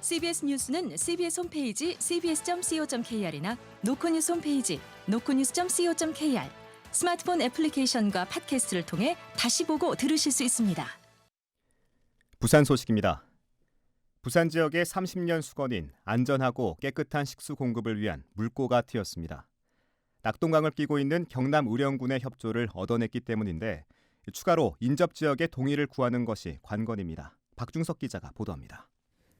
CBS 뉴스는 CBS 홈페이지 cbs.co.kr이나 노코뉴스 홈페이지 노코뉴스.co.kr, 스마트폰 애플리케이션과 팟캐스트를 통해 다시 보고 들으실 수 있습니다. 부산 소식입니다. 부산 지역의 30년 수건인 안전하고 깨끗한 식수 공급을 위한 물꼬가 트였습니다. 낙동강을 끼고 있는 경남 의령군의 협조를 얻어냈기 때문인데 추가로 인접 지역의 동의를 구하는 것이 관건입니다. 박중석 기자가 보도합니다.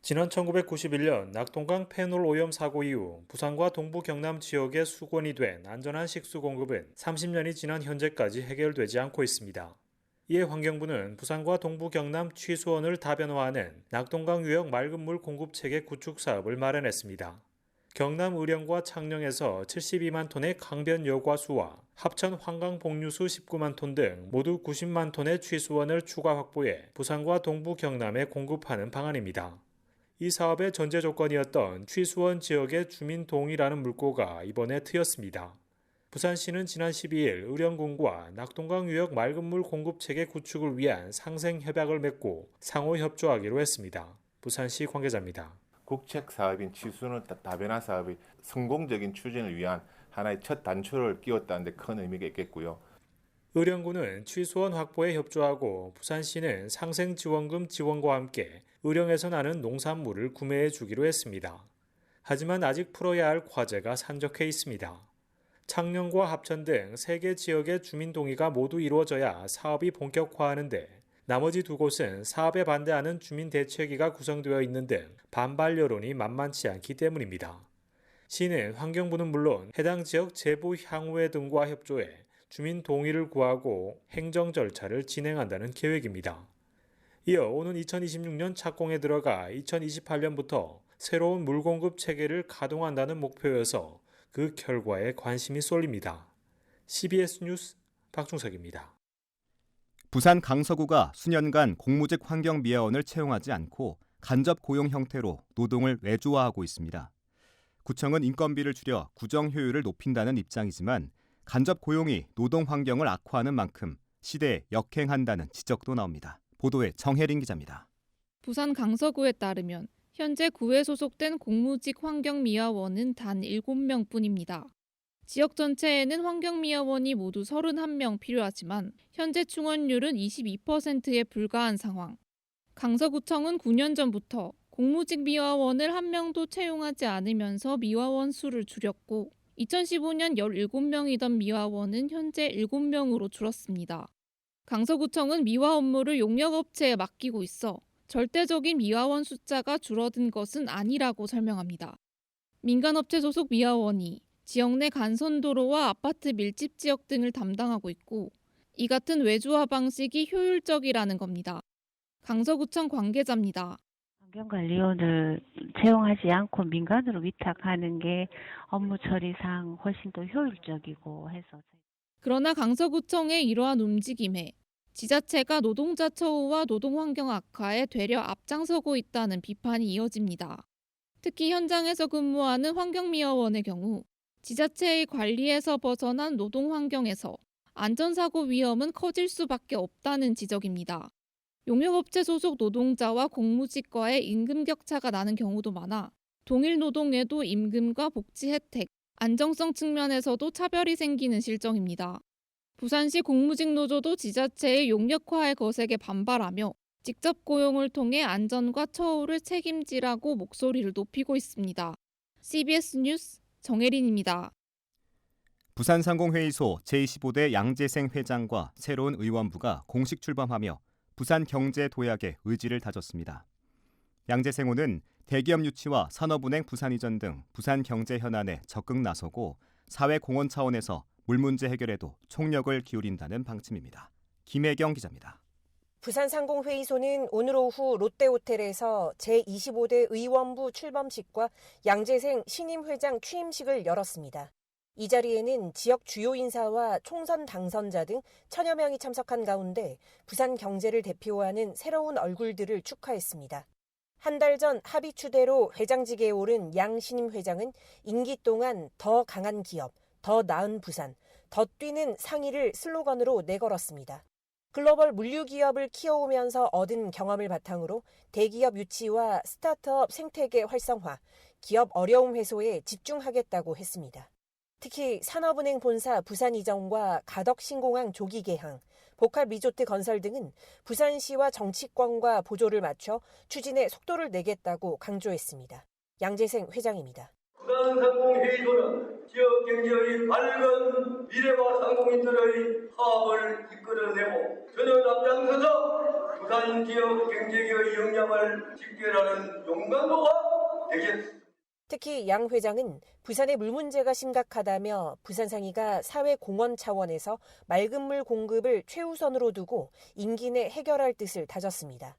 지난 1991년 낙동강 페놀 오염 사고 이후 부산과 동부 경남 지역의 수건이 된 안전한 식수 공급은 30년이 지난 현재까지 해결되지 않고 있습니다. 이에 환경부는 부산과 동부 경남 취수원을 다변화하는 낙동강 유역 맑은물 공급체계 구축 사업을 마련했습니다. 경남 의령과 창녕에서 72만 톤의 강변 여과수와 합천 환강 복류수 19만 톤 등 모두 90만 톤의 취수원을 추가 확보해 부산과 동부 경남에 공급하는 방안입니다. 이 사업의 전제 조건이었던 취수원 지역의 주민 동의라는 물꼬가 이번에 트였습니다. 부산시는 지난 12일 의령군과 낙동강 유역 맑은물 공급체계 구축을 위한 상생협약을 맺고 상호 협조하기로 했습니다. 부산시 관계자입니다. 국책 사업인 취수원 다변화 사업이 성공적인 추진을 위한 하나의 첫 단초를 끼웠다는 데 큰 의미가 있겠고요. 의령군은 취수원 확보에 협조하고 부산시는 상생지원금 지원과 함께 의령에서 나는 농산물을 구매해 주기로 했습니다. 하지만 아직 풀어야 할 과제가 산적해 있습니다. 창녕과 합천 등 3개 지역의 주민 동의가 모두 이루어져야 사업이 본격화하는데 나머지 2곳은 사업에 반대하는 주민대책위가 구성되어 있는 등 반발 여론이 만만치 않기 때문입니다. 시는 환경부는 물론 해당 지역 재부 향후회 등과 협조해 주민 동의를 구하고 행정 절차를 진행한다는 계획입니다. 이어 오는 2026년 착공에 들어가 2028년부터 새로운 물공급 체계를 가동한다는 목표여서 그 결과에 관심이 쏠립니다. CBS 뉴스 박중석입니다. 부산 강서구가 수년간 공무직 환경미화원을 채용하지 않고 간접 고용 형태로 노동을 외주화하고 있습니다. 구청은 인건비를 줄여 구정 효율을 높인다는 입장이지만 간접 고용이 노동 환경을 악화하는 만큼 시대에 역행한다는 지적도 나옵니다. 보도에 정혜린 기자입니다. 부산 강서구에 따르면 현재 구에 소속된 공무직 환경미화원은 단 7명뿐입니다. 지역 전체에는 환경미화원이 모두 31명 필요하지만 현재 충원율은 22%에 불과한 상황. 강서구청은 9년 전부터 공무직 미화원을 1명도 채용하지 않으면서 미화원 수를 줄였고 2015년 17명이던 미화원은 현재 7명으로 줄었습니다. 강서구청은 미화 업무를 용역업체에 맡기고 있어 절대적인 미화원 숫자가 줄어든 것은 아니라고 설명합니다. 민간업체 소속 미화원이 지역 내 간선도로와 아파트 밀집 지역 등을 담당하고 있고 이 같은 외주화 방식이 효율적이라는 겁니다. 강서구청 관계자입니다. 환경관리원을 채용하지 않고 민간으로 위탁하는 게 업무 처리상 훨씬 더 효율적이고 해서. 그러나 강서구청의 이러한 움직임에 지자체가 노동자 처우와 노동환경 악화에 되려 앞장서고 있다는 비판이 이어집니다. 특히 현장에서 근무하는 환경미화원의 경우 지자체의 관리에서 벗어난 노동환경에서 안전사고 위험은 커질 수밖에 없다는 지적입니다. 용역업체 소속 노동자와 공무직과의 임금 격차가 나는 경우도 많아 동일 노동에도 임금과 복지 혜택, 안정성 측면에서도 차별이 생기는 실정입니다. 부산시 공무직 노조도 지자체의 용역화의 거색에 반발하며 직접 고용을 통해 안전과 처우를 책임지라고 목소리를 높이고 있습니다. CBS 뉴스 정혜린입니다. 부산상공회의소 제25대 양재생 회장과 새로운 의원부가 공식 출범하며 부산경제도약의 의지를 다졌습니다. 양재생호는 대기업 유치와 산업은행 부산 이전 등 부산 경제 현안에 적극 나서고 사회공헌 차원에서 물 문제 해결에도 총력을 기울인다는 방침입니다. 김혜경 기자입니다. 부산상공회의소는 오늘 오후 롯데호텔에서 제25대 의원부 출범식과 양재생 신임 회장 취임식을 열었습니다. 이 자리에는 지역 주요 인사와 총선 당선자 등 천여 명이 참석한 가운데 부산 경제를 대표하는 새로운 얼굴들을 축하했습니다. 한 달 전 합의 추대로 회장직에 오른 양 신임 회장은 임기 동안 더 강한 기업, 더 나은 부산, 더 뛰는 상의를 슬로건으로 내걸었습니다. 글로벌 물류 기업을 키워오면서 얻은 경험을 바탕으로 대기업 유치와 스타트업 생태계 활성화, 기업 어려움 해소에 집중하겠다고 했습니다. 특히 산업은행 본사 부산 이전과 가덕 신공항 조기 개항, 복합 리조트 건설 등은 부산시와 정치권과 보조를 맞춰 추진에 속도를 내겠다고 강조했습니다. 양재생 회장입니다. 부산상공회의소는 지역 경제의 밝은 미래와 상공인들의 화합을 이끌어내고 저는 앞장서서 부산 지역 경제의 역량을 집결하는 용광로가 되겠습니다. 특히 양 회장은 부산의 물 문제가 심각하다며 부산상의가 사회공헌 차원에서 맑은 물 공급을 최우선으로 두고 임기 내 해결할 뜻을 다졌습니다.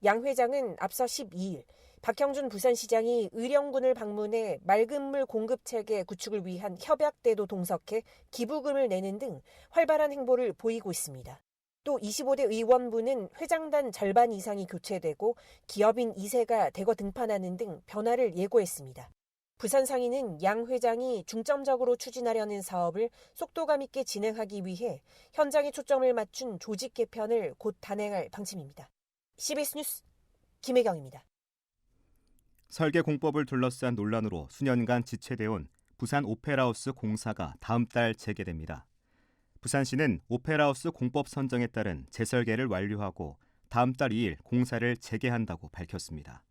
양 회장은 앞서 12일 박형준 부산시장이 의령군을 방문해 맑은 물 공급 체계 구축을 위한 협약대도 동석해 기부금을 내는 등 활발한 행보를 보이고 있습니다. 또 25대 의원부는 회장단 절반 이상이 교체되고 기업인 2세가 대거 등판하는 등 변화를 예고했습니다. 부산상의는 양 회장이 중점적으로 추진하려는 사업을 속도감 있게 진행하기 위해 현장에 초점을 맞춘 조직 개편을 곧 단행할 방침입니다. CBS 뉴스 김혜경입니다. 설계 공법을 둘러싼 논란으로 수년간 지체돼온 부산 오페라하우스 공사가 다음 달 재개됩니다. 부산시는 오페라하우스 공법 선정에 따른 재설계를 완료하고 다음 달 2일 공사를 재개한다고 밝혔습니다.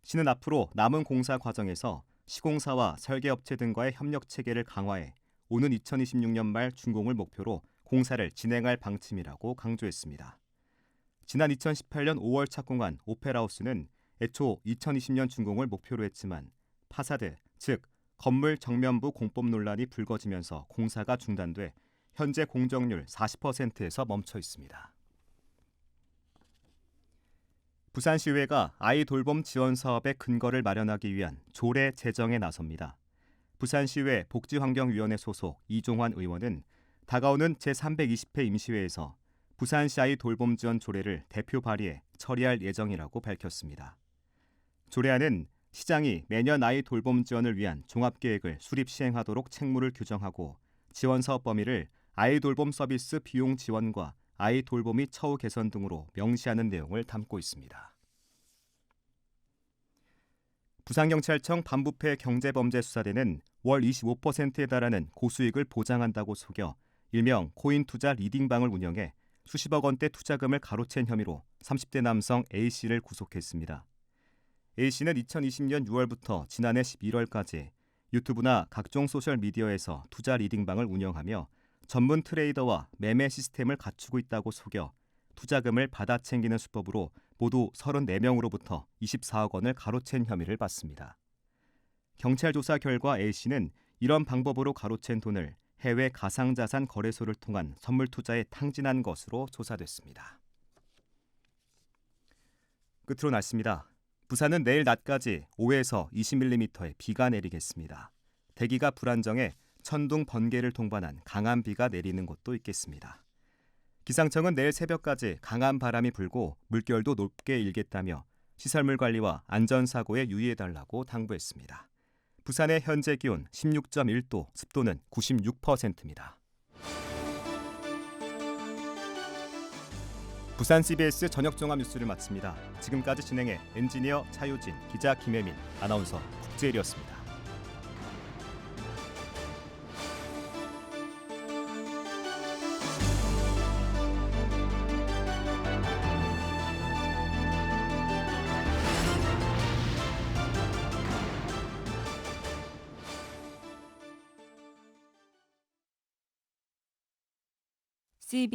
시는 앞으로 남은 공사 과정에서 시공사와 설계업체 등과의 협력 체계를 강화해 오는 2026년 말 준공을 목표로 공사를 진행할 방침이라고 강조했습니다. 지난 2018년 5월 착공한 오페라하우스는 애초 2020년 준공을 목표로 했지만 파사드, 즉 건물 정면부 공법 논란이 불거지면서 공사가 중단돼 현재 공정률 40%에서 멈춰 있습니다. 부산시의회가 아이 돌봄 지원 사업의 근거를 마련하기 위한 조례 제정에 나섭니다. 부산시의회 복지환경위원회 소속 이종환 의원은 다가오는 제320회 임시회에서 부산시 아이 돌봄 지원 조례를 대표 발의해 처리할 예정이라고 밝혔습니다. 조례안은 시장이 매년 아이 돌봄 지원을 위한 종합계획을 수립 시행하도록 책무를 규정하고 지원 사업 범위를 아이 돌봄 서비스 비용 지원과 아이 돌봄이 처우 개선 등으로 명시하는 내용을 담고 있습니다. 부산경찰청 반부패 경제범죄수사대는 월 25%에 달하는 고수익을 보장한다고 속여 일명 코인 투자 리딩방을 운영해 수십억 원대 투자금을 가로챈 혐의로 30대 남성 A씨를 구속했습니다. A씨는 2020년 6월부터 지난해 11월까지 유튜브나 각종 소셜미디어에서 투자 리딩방을 운영하며 전문 트레이더와 매매 시스템을 갖추고 있다고 속여 투자금을 받아 챙기는 수법으로 모두 34명으로부터 24억 원을 가로챈 혐의를 받습니다. 경찰 조사 결과 A씨는 이런 방법으로 가로챈 돈을 해외 가상자산 거래소를 통한 선물 투자에 탕진한 것으로 조사됐습니다. 끝으로 날씨입니다. 부산은 내일 낮까지 5에서 20mm의 비가 내리겠습니다. 대기가 불안정해 천둥, 번개를 동반한 강한 비가 내리는 곳도 있겠습니다. 기상청은 내일 새벽까지 강한 바람이 불고 물결도 높게 일겠다며 시설물 관리와 안전사고에 유의해달라고 당부했습니다. 부산의 현재 기온 16.1도, 습도는 96%입니다. 부산 CBS 저녁 종합 뉴스를 마칩니다. 지금까지 진행해 엔지니어 차유진, 기자 김혜민, 아나운서 국재일이었습니다. CBS